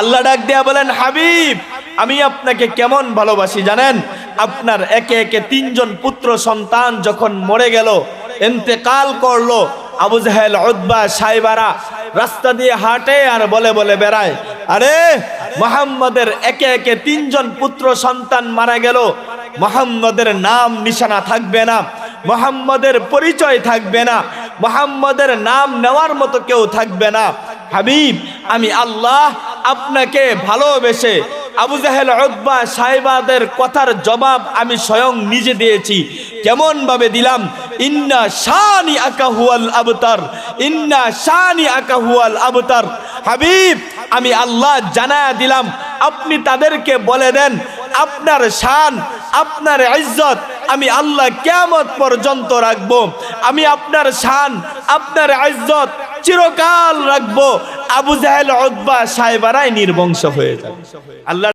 আল্লাহ ডাক দিয়া বলেন, হাবিব আমি আপনাকে কেমন ভালোবাসি জানেন? আপনার একে একে তিনজন পুত্র সন্তান যখন মরে গেল, ইন্তেকাল করলো, আবু জাহেল, উতবা, সাইবারা রাস্তা দিয়ে হাঁটে আর বলে বলে বেড়ায়, আরে মুহাম্মদের একে একে তিনজন পুত্র সন্তান মারা গেল, মুহাম্মদের নাম নিশানা থাকবে না, মুহাম্মদের পরিচয় থাকবে না, মুহাম্মদের নাম নেওয়ার মতো কেউ থাকবে না। হাবিব আমি আল্লাহ আপনাকে ভালোবেসে আবু জাহেল, উতবা, সাইবাদের কথার জবাব আমি স্বয়ং নিজে দিয়েছি। কেমন ভাবে দিলাম? ইন্না শানি আকা হুয়াল আবতার, ইন্না শানি আকা হুয়াল আবতার। হাবিব আমি আল্লাহ জানায়া দিলাম, আপনি তাদেরকে বলে দেন আপনার শান, আপনার ইজ্জত আমি আল্লাহ কিয়ামত পর্যন্ত রাখবো। আমি আপনার শান, আপনার ইজ্জত চিরকাল রাখবো। আবু জাহেল, উতবা, সাইবারাই নির্বংশ হয়ে যাবে। আল্লাহ